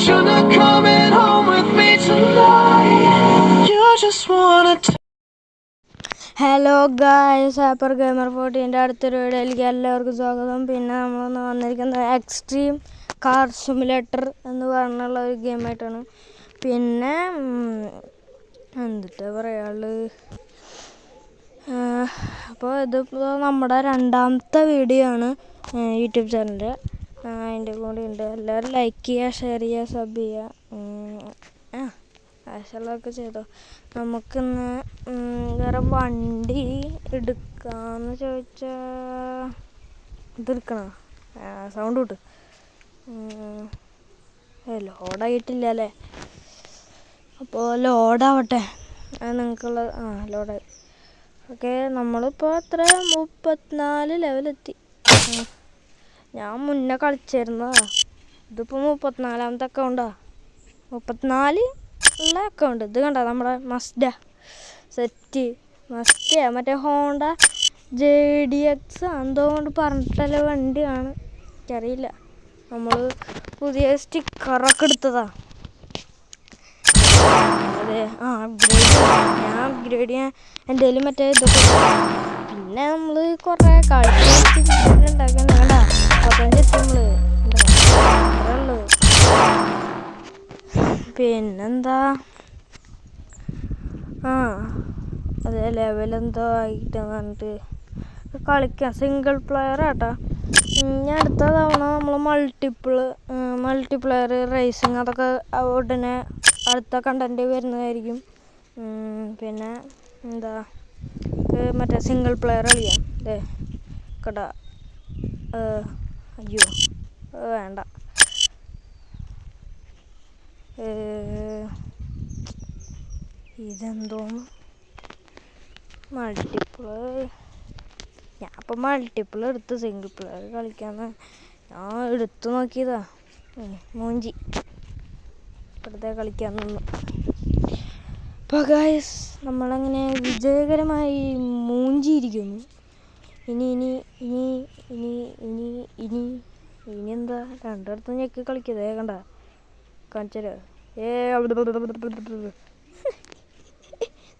you're not coming home with me tonight. You just wanna hello guys, Happer Gamer 14ൻ്റെ അടുത്തൊരു വീഡിയോയിലേക്ക് എല്ലാവർക്കും സ്വാഗതം. പിന്നെ നമ്മളൊന്ന് വന്നിരിക്കുന്നത് എക്സ്ട്രീം കാർ സിമുലേറ്റർ എന്ന് പറഞ്ഞുള്ള ഒരു ഗെയിമായിട്ടാണ്. പിന്നെ എന്തിട്ടാ പറയാനുള്ളത്, അപ്പോൾ ഇതിപ്പോൾ നമ്മുടെ രണ്ടാമത്തെ വീഡിയോ ആണ് യൂട്യൂബ് ചാനലിൻ്റെ. അതിൻ്റെ കൂടെ ഉണ്ട്. എല്ലാവരും ലൈക്ക് ചെയ്യുക, ഷെയർ ചെയ്യുക, സബ് ചെയ്യുക, ആവശ്യമുള്ളതൊക്കെ ചെയ്തോ. നമുക്കിന്ന് വേറെ വണ്ടി എടുക്കാമെന്ന് ചോദിച്ചാൽ ഇതെടുക്കണോ? സൗണ്ട് കിട്ടും. ലോഡായിട്ടില്ല അല്ലേ? അപ്പോൾ ലോഡാവട്ടെ. നിങ്ങൾക്കുള്ള ലോഡായി. ഓക്കെ, നമ്മളിപ്പോൾ എത്ര 34 ലെവലെത്തി. ഞാൻ മുന്നേ കളിച്ചിരുന്നതാ. ഇതിപ്പോൾ 34ാമത്തെ അക്കൗണ്ടാ. 34 ഉള്ള അക്കൗണ്ട്. ഇത് കണ്ട നമ്മുടെ മസ്ഡ മറ്റേ ഹോണ്ട JDX എന്തോ കൊണ്ട് പറഞ്ഞിട്ടുള്ള വണ്ടിയാണ്. എനിക്കറിയില്ല. നമ്മൾ പുതിയ സ്റ്റിക്കറൊക്കെ എടുത്തതാ. അതെ, ഞാൻ അപ്ഗ്രേഡ് ചെയ്യാൻ എൻ്റെ കയ്യിൽ മറ്റേ ഇതൊക്കെ. പിന്നെ നമ്മൾ കുറേ കളിച്ചുണ്ടാക്കാൻ വേണ്ട 35 നമ്മൾ ഉള്ളൂ. പിന്നെന്താ, അതെ ലെവലെന്തോ ആയിട്ടെന്ന് പറഞ്ഞിട്ട് കളിക്കാം. സിംഗിൾ പ്ലെയർ ആട്ടാ. ഇനി അടുത്ത തവണ നമ്മൾ മൾട്ടിപ്ലെയർ റേസിങ് അതൊക്കെ ഉടനെ അടുത്ത കണ്ടൻറ്റ് വരുന്നതായിരിക്കും. പിന്നെ എന്താ, മറ്റേ സിംഗിൾ പ്ലെയർ കളിക്കാം. അതെ കടാ. അയ്യോ വേണ്ട. ഇതെന്തോന്ന് മൾട്ടിപ്ലെയർ. ഞാൻ ഇപ്പോൾ മൾട്ടിപ്ലെയർ എടുത്ത് സിംഗിൾ പ്ലെയർ കളിക്കാമെന്ന് ഞാൻ എടുത്തു നോക്കിയതാ. മൂഞ്ചി വെറുതെ കളിക്കാൻ നിന്നു. അപ്പോൾ ഗായ്സ്, നമ്മളങ്ങനെ വിജയകരമായി മൂഞ്ചിയിരിക്കുന്നു. ഇനി എന്താ, രണ്ടിടത്തും ഞെക്കി കളിക്കതേ കണ്ട കാണിച്ചല്ലോ.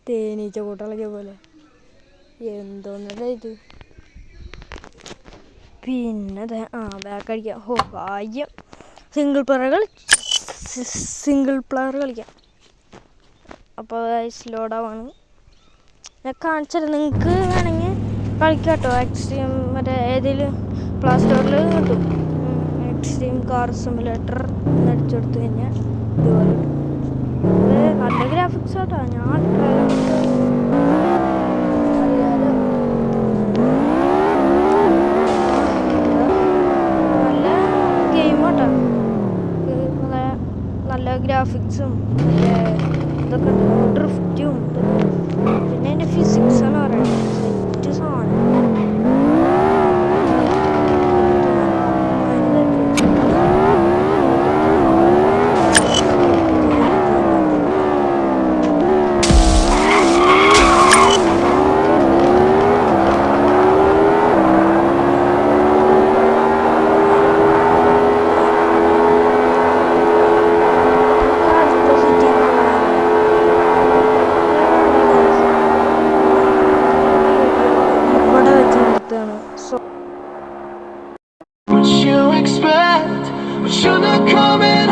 തേനീച്ച കൂട്ടളക്കിയ പോലെ എന്തോന്നല്ലേ ഇത്. പിന്നെ ബാക്ക് അടിക്കാം. ആദ്യം സിംഗിൾ പ്ലെയർ കളിക്കാം. അപ്പോൾ ലോഡാവാണ്. ഞാൻ കാണിച്ചത് നിങ്ങൾക്ക് വേണമെങ്കിൽ കളിക്കാം കേട്ടോ. എക്സ്ട്രീം മറ്റേ ഏതെങ്കിലും പ്ലേ സ്റ്റോറിൽ കിട്ടും. എക്സ്ട്രീം കാർ സിമുലേറ്റർ അടിച്ചു കൊടുത്തു കഴിഞ്ഞാൽ ഇതുപോലെ കിട്ടും. നല്ല ഗ്രാഫിക്സ് ആട്ടോ. ഞാൻ അറിയാലോ, നല്ല ഗെയിമാട്ടോ. നല്ല ഗ്രാഫിക്സും ഇതൊക്കെ ഉണ്ട്. ഡ്രിഫ്റ്റും പിന്നെ അതിൻ്റെ ഫിസിക്സാണ് പറയുന്നത്. സെറ്റ് സാധനം. what you expect, but you're not coming